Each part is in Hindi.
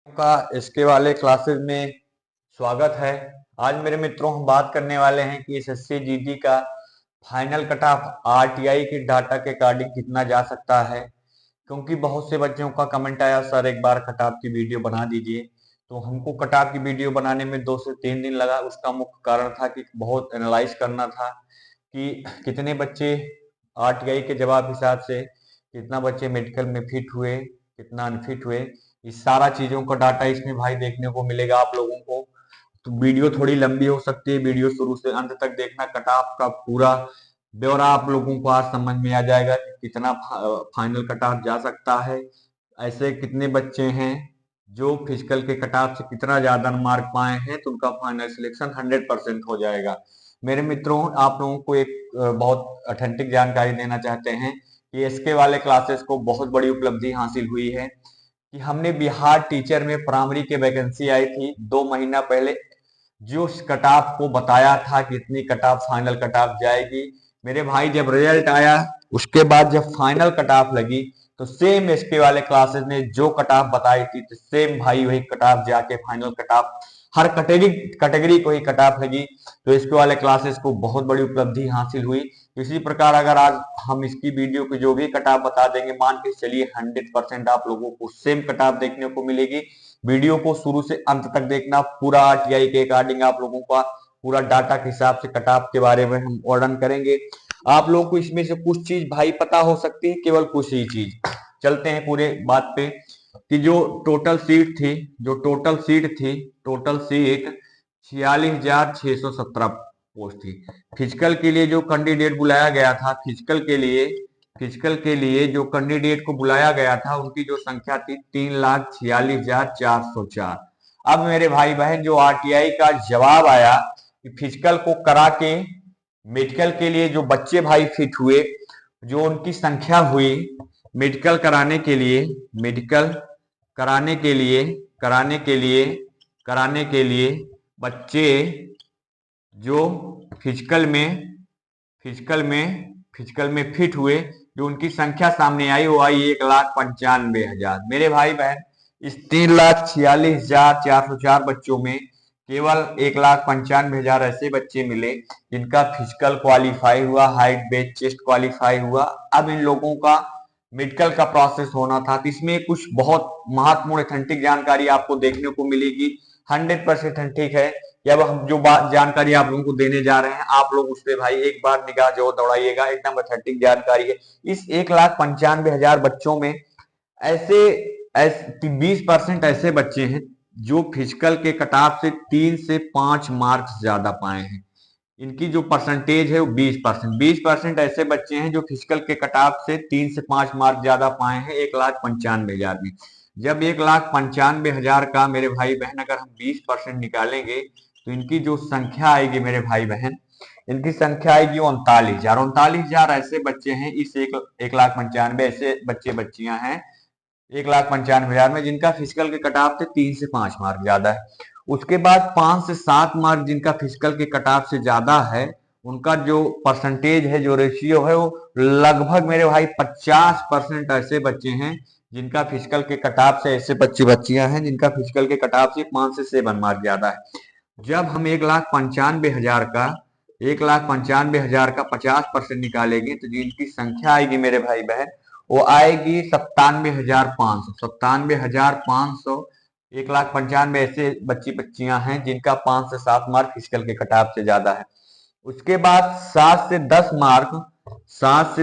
का इसके वाले क्लासेस में स्वागत है। आज मेरे मित्रों हम बात करने वाले हैं कि एसएससी जीडी का फाइनल कट ऑफ आरटीआई के डाटा के अकॉर्डिंग कितना जा सकता है। क्योंकि बहुत से बच्चों का कमेंट आया, सर एक बार कट ऑफ की वीडियो बना दीजिए। तो हमको कट ऑफ की वीडियो बनाने में 2 से 3 दिन लगा। उसका मुख्य कारण था कि बहुत एनालाइज करना था कि कितने बच्चे आरटीआई के जवाब हिसाब से, कितना बच्चे मेडिकल में फिट हुए, कितना अनफिट हुए। इस सारा चीजों का डाटा इसमें भाई देखने को मिलेगा आप लोगों को। तो वीडियो थोड़ी लंबी हो सकती है, वीडियो शुरू से अंत तक देखना। कट ऑफ का पूरा ब्यौरा आप लोगों को आज समझ में आ जाएगा कि कितना फाइनल कट ऑफ जा सकता है। ऐसे कितने बच्चे हैं जो फिजिकल के कट ऑफ से कितना ज्यादा मार्क पाए हैं, तो उनका फाइनल सिलेक्शन 100% हो जाएगा। मेरे मित्रों, आप लोगों को एक बहुत ऑथेंटिक जानकारी देना चाहते हैं कि इसके वाले क्लासेस को बहुत बड़ी उपलब्धि हासिल हुई है कि हमने बिहार टीचर में प्राइमरी के वैकेंसी आई थी 2 महीना पहले। जो कट ऑफ को बताया था कि इतनी cut off final cut off जाएगी, मेरे भाई जब रिजल्ट आया उसके बाद जब फाइनल कट ऑफ लगी तो सेम इसके वाले क्लासेस ने जो कट ऑफ बताई थी तो सेम भाई वही कट ऑफ जाके final cut of her category को ही कट ऑफ लगी। तो इसके वाले क्लासेस को बहुत बड़ी उपलब्धि हासिल हुई। इसी प्रकार अगर आज हम इसकी वीडियो की जो भी कट ऑफ बता देंगे, मान के चलिए 100% आप लोगों को सेम कट ऑफ देखने को मिलेगी। वीडियो को शुरू से अंत तक देखना। पूरा आरटीआई के अकॉर्डिंग आप लोगों का पूरा डाटा के हिसाब से कट ऑफ के बारे में हम वर्णन करेंगे। आप लोगों को इसमें से कुछ चीज भाई पता हो सकती है, केवल कुछ ही चीज। चलते हैं पूरे बात पे कि जो टोटल सीट 46,617 पोस्ट थी। फिजिकल के लिए जो कैंडिडेट बुलाया गया था, फिजिकल के लिए जो कैंडिडेट को बुलाया गया था उनकी जो संख्या थी 3,46,404। अब मेरे भाई बहन, जो आरटीआई का जवाब आया कि फिजिकल को करा के मेडिकल के लिए जो बच्चे भाई फिट हुए, जो उनकी संख्या हुई मेडिकल कराने के लिए, कराने के लिए बच्चे जो फिजिकल में फिट हुए, जो उनकी संख्या सामने आई वो आई 1,95,000। मेरे भाई बहन, इस 3,46,404 बच्चों में केवल 1,95,000 ऐसे बच्चे मिले जिनका फिजिकल क्वालिफाई हुआ, हाइट वेट चेस्ट क्वालिफाई हुआ। अब इन लोगों का मेडिकल का प्रोसेस होना था। तो इसमें कुछ बहुत महत्वपूर्ण ऑथेंटिक जानकारी आपको देखने को मिलेगी। 100% ऑथेंटिक है। अब हम जो बात जानकारी आप लोगों को देने जा रहे हैं, आप लोग उस पर भाई एक बार निगाह जो दौड़ाइएगा। एकदम ऑथेंटिक जानकारी है। इस 1,95,000 बच्चों में ऐसे 20% ऐसे बच्चे हैं जो फिजिकल के कट ऑफ से 3 से 5 मार्क्स ज्यादा पाए हैं। इनकी जो परसेंटेज है वो 20%। ऐसे बच्चे हैं जो फिजिकल के कट ऑफ से 3 से 5 मार्क ज्यादा पाए हैं 1,95,000 में। जब 1,95,000 का मेरे भाई बहन अगर हम 20% निकालेंगे तो इनकी जो संख्या आएगी मेरे भाई बहन, इनकी संख्या आएगी 39,000 ऐसे बच्चे हैं। इस 1,95,000 ऐसे बच्चियां हैं 1,95,000 में जिनका फिजिकल के कट ऑफ से 3 से 5 मार्क ज्यादा है। उसके बाद 5 से 7 मार्क जिनका फिजिकल के कट ऑफ से ज्यादा है, उनका जो परसेंटेज है, जो रेशियो है, वो लगभग मेरे भाई 50% ऐसे बच्चे हैं जिनका फिजिकल के कट ऑफ से, ऐसे बच्चियां हैं जिनका फिजिकल के कट ऑफ से 5 से 7 मार्क ज्यादा है। जब हम 1,95,000 का 50% निकालेंगे तो जिनकी संख्या आएगी मेरे भाई बहन वो आएगी 97,500। 1,95,000 ऐसे बच्चियां हैं जिनका 5 से 7 मार्क फिजिकल के कट ऑफ से ज्यादा है। उसके बाद 7 से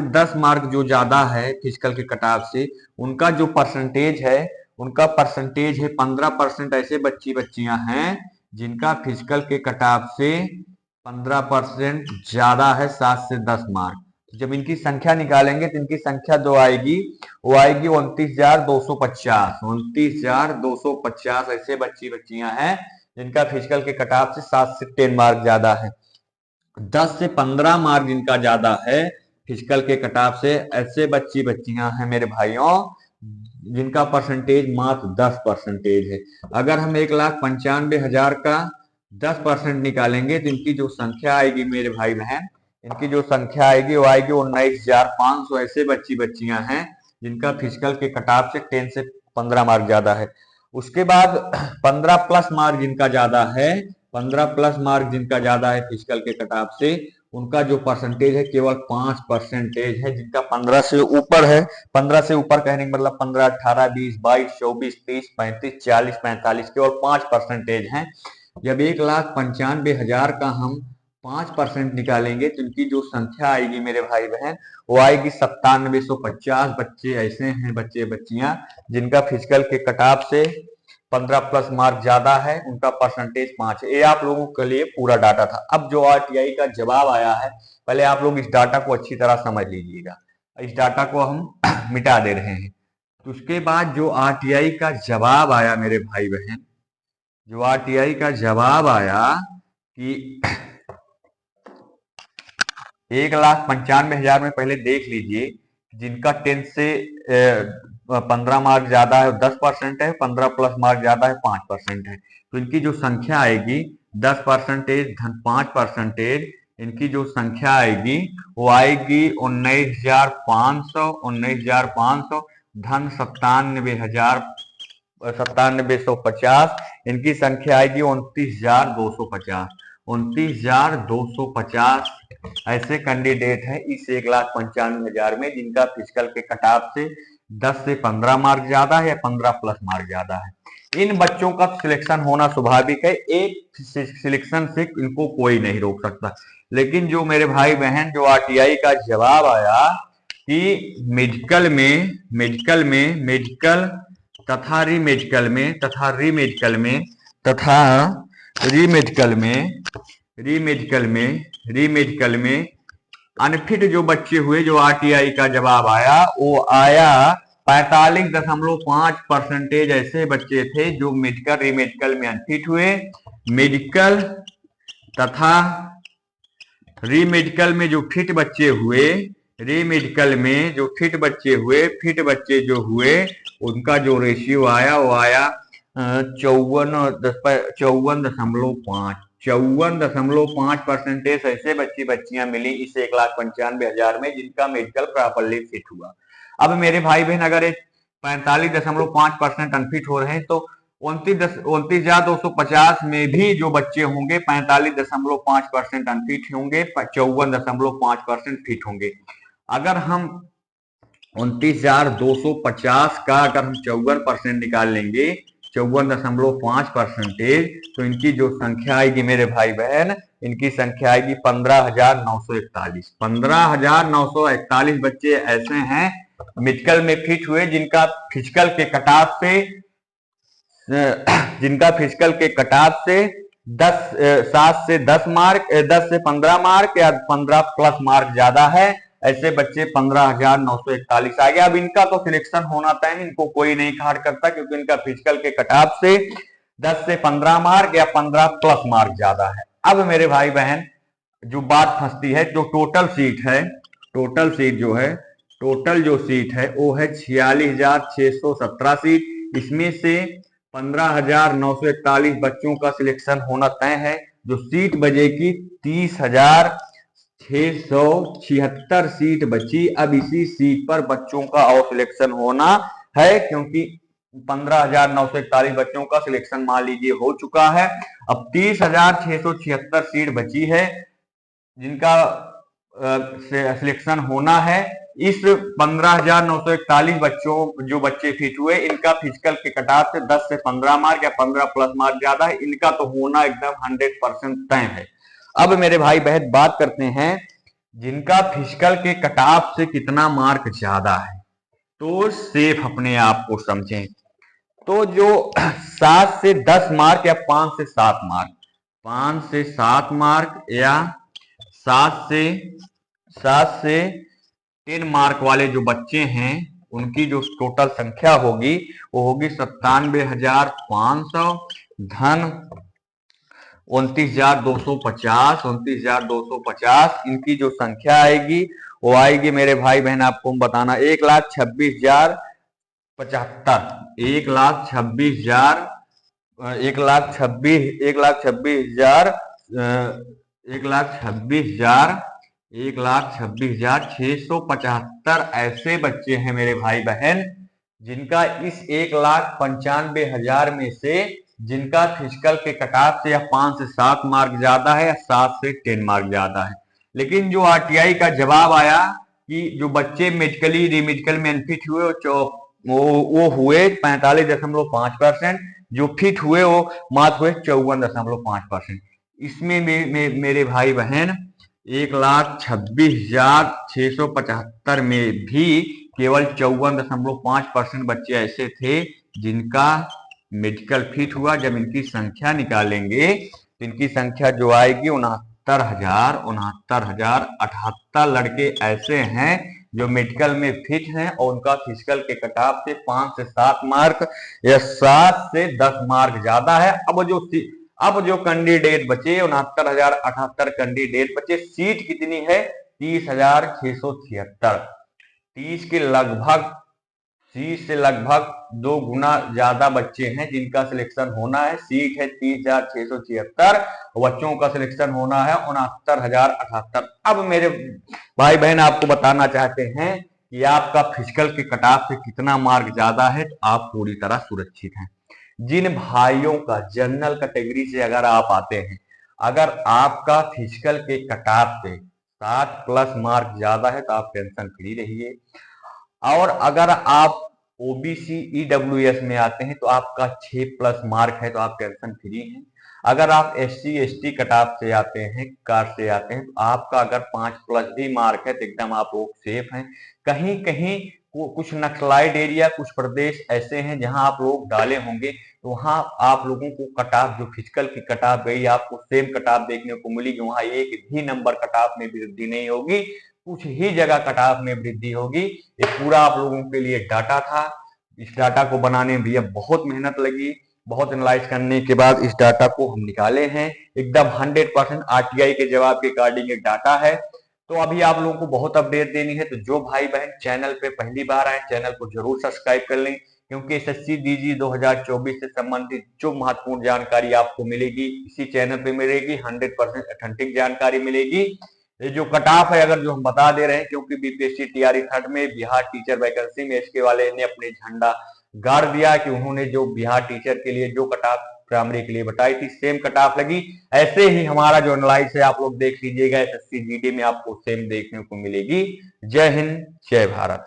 10 मार्क जो ज्यादा है फिजिकल के कट ऑफ से, उनका जो परसेंटेज है, उनका परसेंटेज है 15%। ऐसे बच्चियां हैं जिनका फिजिकल के कट ऑफ से 15% ज्यादा है, 7 से 10 मार्क। जब इनकी संख्या निकालेंगे तो इनकी संख्या जो आएगी वो आएगी 29,250। ऐसे बच्चियां हैं जिनका फिजिकल के कट ऑफ से 7 से 10 मार्क ज्यादा है। 10 से 15 मार्क जिनका ज्यादा है फिजिकल के कट ऑफ से, ऐसे बच्चियां हैं मेरे भाइयों जिनका परसेंटेज मात्र 10% है। अगर हम 1,95,000 का 10% निकालेंगे तो इनकी जो संख्या आएगी मेरे भाई बहन, इनकी जो संख्या आएगी वो आएगी 19,500। ऐसे बच्चियां हैं जिनका फिजिकल के कट ऑफ से 10 से 15 मार्क ज्यादा है। उसके बाद 15 प्लस मार्क जिनका ज्यादा है, 15 प्लस मार्क जिनका ज्यादा है फिजिकल के कटाव से, उनका जो परसेंटेज है केवल 5% है। जिनका 15 से ऊपर है, 15 से ऊपर कहने का मतलब 15, 18, 20, 22, 24, 30, 35, 40, 45 केवल 5% है। जब 1,95,000 का हम 5% निकालेंगे तो इनकी जो संख्या आएगी मेरे भाई बहन, वो आएगी 9750 बच्चे ऐसे हैं, बच्चे बच्चियां जिनका फिजिकल के कटाव से 15 प्लस मार्क ज्यादा है, उनका परसेंटेज 5 है। ये आप लोगों के लिए पूरा डाटा था। अब जो आरटीआई का जवाब आया है, पहले आप लोग इस डाटा को अच्छी तरह समझ लीजिएगा। इस डाटा को हम मिटा दे रहे हैं। तो उसके बाद जो आरटीआई का जवाब आया मेरे भाई बहन, जो आरटीआई का जवाब आया कि 1,95,000 में पहले देख लीजिए, जिनका 10 से 15 मार्क ज्यादा है 10% है, 15 प्लस मार्क ज्यादा है 5% है। तो इनकी जो संख्या आएगी 10% धन 5%, इनकी जो संख्या आएगी वो आएगी 19,500 धन 97,150। इनकी संख्या आएगी 29,250। 29,250 ऐसे कैंडिडेट हैं इस 1,95,000 में जिनका फिजिकल के कटाव से 10 से 15 मार्क ज्यादा है या 15 प्लस मार्क ज्यादा है। इन बच्चों का सिलेक्शन होना स्वाभाविक है, एक सिलेक्शन से इनको कोई नहीं रोक सकता। लेकिन जो मेरे भाई बहन जो आरटीआई का जवाब आया कि मेडिकल तथा रीमेडिकल में अनफिट जो बच्चे हुए, जो आरटीआई का जवाब आया वो आया 45.5% ऐसे बच्चे थे जो मेडिकल रीमेडिकल में अनफिट हुए। मेडिकल तथा रीमेडिकल में जो फिट बच्चे हुए, फिट बच्चे जो हुए उनका जो रेशियो आया वो आया 54.5% ऐसे बच्चियां मिली इस 1,95,000 में जिनका मेडिकल प्रॉपरली फिट हुआ। अब मेरे भाई बहन अगर 45.5% अनफिट हो रहे हैं तो 29,250 में भी जो बच्चे होंगे 45.5% अनफिट होंगे, 54.5% फिट होंगे। अगर हम 29,250 का अगर हम 54% निकाल लेंगे, 54.5%, तो इनकी जो संख्या आएगी मेरे भाई बहन, इनकी संख्या आएगी 15,941। 15,941 बच्चे ऐसे हैं मेडिकल में फिट हुए जिनका फिजिकल के कटाव से 7 से 10 मार्क, 10 से 15 मार्क या 15 प्लस मार्क ज्यादा है। ऐसे बच्चे 15,941 आ गए। अब इनका तो सिलेक्शन होना तय है, इनको कोई नहीं खाड़ करता क्योंकि इनका फिजिकल के कटाव से 10 से 15 मार्क या 15 प्लस मार्क ज्यादा है। अब मेरे भाई बहन जो बात फंसती है, जो टोटल सीट है वो है 46,617 सीट। इसमें से 15,941 बच्चों का सिलेक्शन होना तय है। जो सीट बचेगी 30,676 सीट बची। अब इसी सीट पर बच्चों का और सिलेक्शन होना है क्योंकि 15,941 बच्चों का सिलेक्शन मान लीजिए हो चुका है। अब 30,676 सीट बची है जिनका सिलेक्शन होना है। इस 15,941 बच्चों जो बच्चे फिट हुए इनका फिजिकल के कटाव से 10 से 15 मार्क या 15 प्लस मार्क ज्यादा है, इनका तो होना एकदम 100% तय है। अब मेरे भाई बहन बात करते हैं जिनका फिजिकल के कटाव से कितना मार्क ज्यादा है, तो सेफ अपने आप को समझें। तो जो 7 से 10 मार्क या 5 से 7 मार्क, 5 से 7 मार्क या 7 से 10 मार्क वाले जो बच्चे हैं उनकी जो टोटल संख्या होगी वो होगी 97,500 धन 29,250। इनकी जो संख्या आएगी वो आएगी मेरे भाई बहन, आपको बताना 1,26,075। 1,26,675 ऐसे बच्चे हैं मेरे भाई बहन जिनका इस 1,95,000 में से जिनका फिजिकल के कटाव से या 5 से 7 मार्क ज्यादा है या 7 से 10 मार्क ज्यादा है। लेकिन जो आरटीआई का जवाब आया कि जो बच्चे मेडिकली रीमेडिकल में अनफिट हुए वो हुए 45.5%, जो फिट हुए वो मात्र हुए 54.5%। इसमें मेरे भाई बहन 1,26,675 में भी केवल 54.5% बच्चे ऐसे थे जिनका मेडिकल फिट हुआ। जब इनकी संख्या निकालेंगे तो इनकी संख्या जो आएगी 69,078 लड़के ऐसे हैं जो मेडिकल में फिट हैं और उनका फिजिकल के कटाव से 5 से 7 मार्क या 7 से 10 मार्क ज्यादा है। अब जो कैंडिडेट बचे 69,078 कैंडिडेट बचे, सीट कितनी है 30,676। 30 से लगभग 2 गुना ज्यादा बच्चे हैं जिनका सिलेक्शन होना है। सीट है 30,676, बच्चों का सिलेक्शन होना है 69,078। अब मेरे भाई बहन आपको बताना चाहते हैं कि आपका फिजिकल के कटाव से कितना मार्क ज्यादा है, तो आप पूरी तरह सुरक्षित हैं। जिन भाइयों का जनरल कैटेगरी से अगर आप आते हैं, अगर आपका फिजिकल के कटाव से 60+ मार्क ज्यादा है तो आप टेंशन फ्री रहिए। और अगर आप ओबीसी ईडब्ल्यूएस में आते हैं तो आपका 6+ मार्क है तो आप टेंशन फ्री हैं। अगर आप एससी एसटी कटाव से आते हैं, कास्ट से आते हैं, तो आपका अगर 5+ भी मार्क है तो एकदम आप लोग सेफ हैं। कहीं कहीं कुछ नक्सलाइट एरिया, कुछ प्रदेश ऐसे हैं जहां आप लोग डाले होंगे तो वहां आप लोगों को कटाव जो फिजिकल की कटाव गई आपको सेम कटाव देखने को मिलेगी। वहां एक भी नंबर कटाव में वृद्धि नहीं होगी, कुछ ही जगह कटाव में वृद्धि होगी। ये पूरा आप लोगों के लिए डाटा था। इस डाटा को बनाने में भैया बहुत मेहनत लगी, बहुत एनालाइज करने के बाद इस डाटा को हम निकाले हैं। एकदम 100% आरटीआई के जवाब के अकॉर्डिंग एक डाटा है। तो अभी आप लोगों को बहुत अपडेट देनी है, तो जो भाई बहन चैनल पे पहली बार आए चैनल को जरूर सब्सक्राइब कर लें, क्योंकि एसएससी डीजी 2024 से संबंधित जो महत्वपूर्ण जानकारी आपको मिलेगी इसी चैनल पे मिलेगी। 100% ऑथेंटिक जानकारी मिलेगी। ये जो कट ऑफ है अगर जो हम बता दे रहे हैं, क्योंकि बीपीएससी टीआरई थर्ड में बिहार टीचर वैकेंसी में इसके वाले ने अपने झंडा गाड़ दिया कि उन्होंने जो बिहार टीचर के लिए जो कट ऑफ प्राइमरी के लिए बताई थी सेम कट ऑफ लगी। ऐसे ही हमारा जो एनालाइज है आप लोग देख लीजिएगा, एसएससी जीडी में आपको सेम देखने को मिलेगी। जय हिंद, जय भारत।